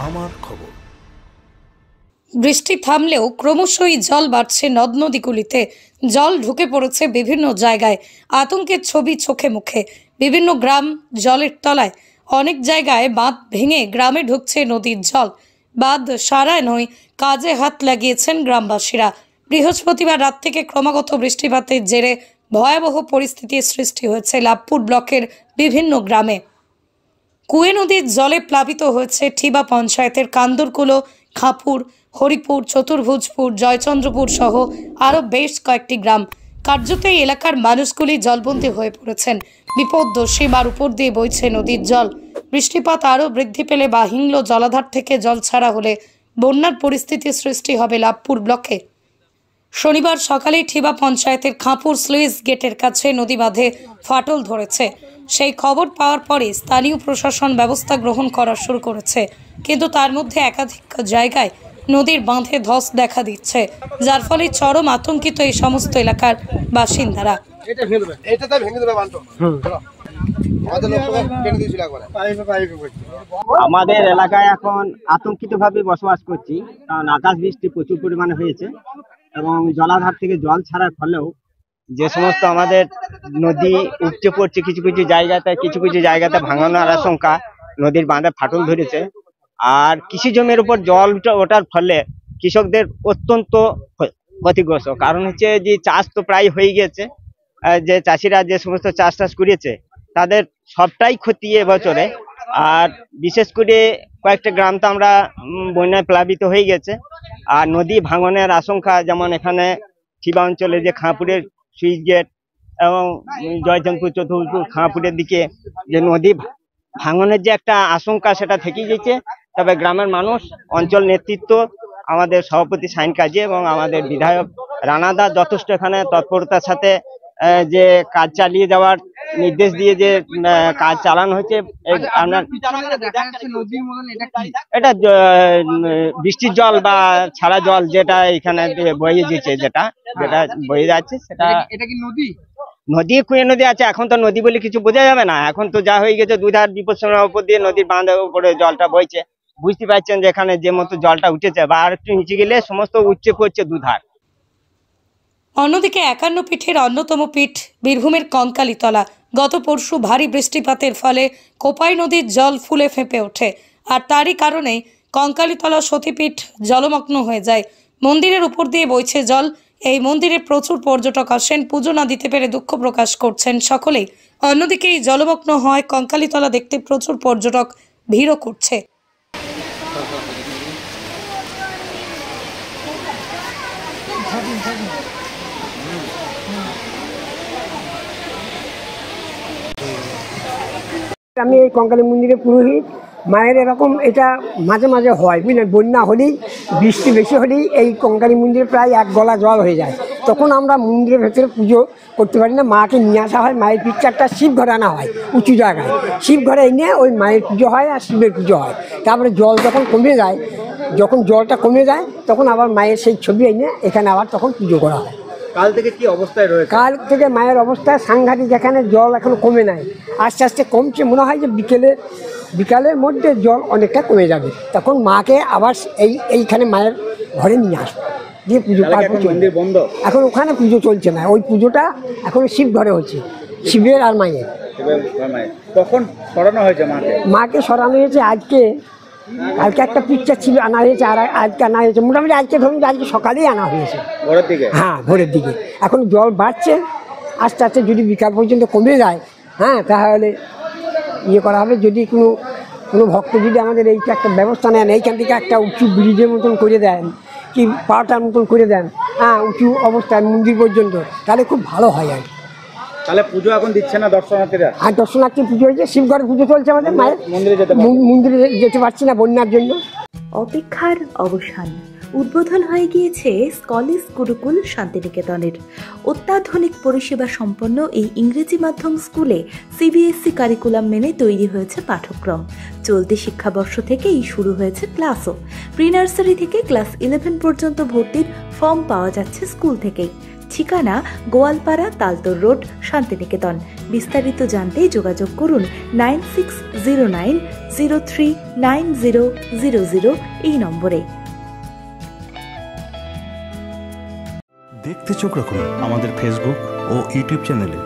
আমার খবর। বৃষ্টি থামলেও ক্রমশই জল বাড়ছে নদ নদীগুলিতে। জল ঢুকে পড়েছে বিভিন্ন জায়গায়। আতঙ্কের ছবি চোখে মুখে। বিভিন্ন গ্রাম জলের তলায়। অনেক জায়গায় বাঁধ ভেঙে গ্রামে ঢুকছে নদীর জল। বাঁধ সারায় নয়, কাজে হাত লাগিয়েছেন গ্রামবাসীরা। বৃহস্পতিবার রাত থেকে ক্রমাগত বৃষ্টিপাতের জেরে ভয়াবহ পরিস্থিতির সৃষ্টি হয়েছে লাভপুর ব্লকের বিভিন্ন গ্রামে। কুয়ে নদীর জলে প্লাবিত হয়েছে ঠিবা পঞ্চায়েতের কান্দরকুলো, খাপুর, হরিপুর, চতুর্ভুজপুর, জয়চন্দ্রপুর সহ আরও বেশ কয়েকটি গ্রাম। কার্যত এই এলাকার মানুষগুলি জলবন্দী হয়ে পড়েছেন। বিপদ সীমার উপর দিয়ে বইছে নদীর জল। বৃষ্টিপাত আরও বৃদ্ধি পেলে বা হিংলো জলাধার থেকে জল ছাড়া হলে বন্যার পরিস্থিতির সৃষ্টি হবে লাভপুর ব্লকে। শনিবার সকালেই ঠিবা পঞ্চায়েতের খাপুর স্লুইস গেটের কাছে নদী বাঁধে ফাটল ধরেছে। সেই খবর পাওয়ার পরে স্থানীয় প্রশাসন ব্যবস্থা গ্রহণ করা শুরু করেছে, কিন্তু তার মধ্যে একাধিক জায়গায় নদীর বাঁধে ধস দেখা দিচ্ছে, যার ফলে চরম আতঙ্কিত এই সমস্ত এলাকার বাসিন্দারা। আমাদের এলাকায় এখন আতঙ্কিত ভাবে বসবাস করছি, কারণ আকাশ বৃষ্টি প্রচুর পরিমাণে হয়েছে এবং জলাধার থেকে জল ছাড়ার ফলেও যে সমস্ত আমাদের নদী উপচে পড়ছে, কিছু কিছু জায়গাতে ভাঙানোর আশঙ্কা, নদীর বাঁধে ফাটল ধরেছে। আর কৃষি জমির উপর জল ওঠার ফলে কৃষকদের অত্যন্ত ক্ষতিগ্রস্ত। কারণ হচ্ছে যে চাষ তো প্রায় হয়ে গেছে, যে চাষিরা যে সমস্ত চাষ করেছে তাদের সবটাই ক্ষতি এবছরে। আর বিশেষ করে কয়েকটা গ্রাম তো আমরা বন্যায় প্লাবিত হয়ে গেছে। আর নদী ভাঙনের আশঙ্কা, যেমন এখানে ঠিবা অঞ্চলে যে খাঁপুরের সুইচ গেট এবং জয়চন্দ্রপুর, চতুর্ভুজপুর, খাঁপুরের দিকে যে নদী ভাঙনের যে একটা আশঙ্কা, সেটা থেকেই গেছে। তবে গ্রামের মানুষ, অঞ্চল নেতৃত্ব, আমাদের সভাপতি সাইন কাজী এবং আমাদের বিধায়ক রানাদা যথেষ্ট এখানে তৎপরতার সাথে যে কাজ চালিয়ে যাওয়ার নির্দেশ দিয়ে যে কাজ চালানো হয়েছে। এটা বৃষ্টির জল বা ছাড়া জল যেটা এখানে বয়ে যেছে, যেটা বয়ে যাচ্ছে, সেটা নদী কুয়ে নদী আছে। এখন তো নদী বলে কিছু বোঝা যাবে না, এখন তো যা হয়ে গেছে, দুধার বিপদসীমার উপর দিয়ে নদীর বাঁধের উপরে জলটা বইছে। বুঝতে পারছেন যে এখানে যে মতো জলটা উঠেছে বা আর একটু নিচে গেলে সমস্ত উপচে পড়ছে দুধার। অন্যদিকে 51 পীঠের অন্যতম পীঠ বীরভূমের কঙ্কালীতলা। গত পরশু ভারী বৃষ্টিপাতের ফলে কোপাই নদীর জল ফুলে ফেঁপে ওঠে, আর তারই কারণে কঙ্কালীতলা সতীপীঠ জলমগ্ন হয়ে যায়। মন্দিরের উপর দিয়ে বইছে জল। এই মন্দিরে প্রচুর পর্যটক আসেন, পুজো না দিতে পেরে দুঃখ প্রকাশ করছেন সকলেই। অন্যদিকে এই জলমগ্ন হয় কঙ্কালীতলা দেখতে প্রচুর পর্যটক ভিড়ও করছে। আমি এই কঙ্কালী মন্দিরে পুরোহিত। মায়ের এরকম এটা মাঝে মাঝে হয়, বুঝলেন, বন্যা হলেই, বৃষ্টি বেশি হলেই এই কঙ্কালী মন্দিরে প্রায় এক গলা জল হয়ে যায়। তখন আমরা মন্দিরের ভেতরে পুজো করতে পারি না, মাকে নিয়ে আসা হয়। মায়ের পিকচারটা শিব ঘরে আনা হয়, উঁচু জায়গায় শিব ঘরে এনে ওই মায়ের পুজো হয় আর শিবের পুজো হয়। তারপরে জল যখন কমে যায়, যখন জলটা কমে যায় তখন আবার মায়ের সেই ছবি এনে এখানে আবার তখন পুজো করা হয়। কাল থেকে কি অবস্থায় রয়েছে? কাল থেকে মায়ের অবস্থা সাংঘাতিক। এখানে জল এখন কমে নাই, আস্তে আস্তে কমছে। মনে হয় যে বিকালের মধ্যে জল অনেকটা কমে যাবে, তখন মাকে আবার এইখানে মায়ের ঘরে নিয়ে আসবে, দিয়ে পুজো বন্ধ। এখন ওখানে পুজো চলছে না, ওই পুজোটা এখন শিব ঘরে হচ্ছে, শিবের আর মায়ের। কখন সরানো হয়েছে মাকে সরানো হয়েছে কালকে একটা পিকচার ছিল আনা হয়েছে, আর আজকে আনা হয়েছে। মোটামুটি আজকে ধরুন আজকে সকালেই আনা হয়েছে, ভোরের দিকে। হ্যাঁ, ভোরের দিকে। এখন জল বাড়ছে আস্তে আস্তে, যদি বিকাল পর্যন্ত কমে যায়, হ্যাঁ, তাহলে ইয়ে করা হবে। যদি কোনো ভক্ত যদি আমাদের এইটা একটা ব্যবস্থা নেন, এইখান থেকে একটা উঁচু ব্রিজের মতন করে দেন, কি পাহাড়টার মতন করে দেন, হ্যাঁ, উঁচু অবস্থায় মন্দির পর্যন্ত, তাহলে খুব ভালো হয় আর কি। তাহলে পুজো এখন দিচ্ছে না দর্শনার্থীরা? আর দর্শনার্থী পুজো হয়েছে, শিবঘরে পুজো চলছে আমাদের মায়ের। মন্দিরে যেতে পারছি না বন্যার জন্য। অপেক্ষার অবসান, উদ্বোধন হয়ে গিয়েছে স্কলিস গুরুকুল শান্তিনিকেতনের। অত্যাধুনিক পরিষেবা সম্পন্ন এই ইংরেজি মাধ্যম স্কুলে সিবিএসসি কারিকুলাম মেনে তৈরি হয়েছে পাঠ্যক্রম। চলতি শিক্ষাবর্ষ থেকেই শুরু হয়েছে ক্লাসও। প্রি নার্সারি থেকে ক্লাস 11 পর্যন্ত ভর্তির ফর্ম পাওয়া যাচ্ছে স্কুল থেকেই। ঠিকানা গোয়ালপাড়া তালতর রোড, শান্তিনিকেতন। বিস্তারিত জানতে যোগাযোগ করুন 9609039000 এই নম্বরে। দেখতে চোখ রাখুন আমাদের ফেসবুক ও ইউটিউব চ্যানেলে।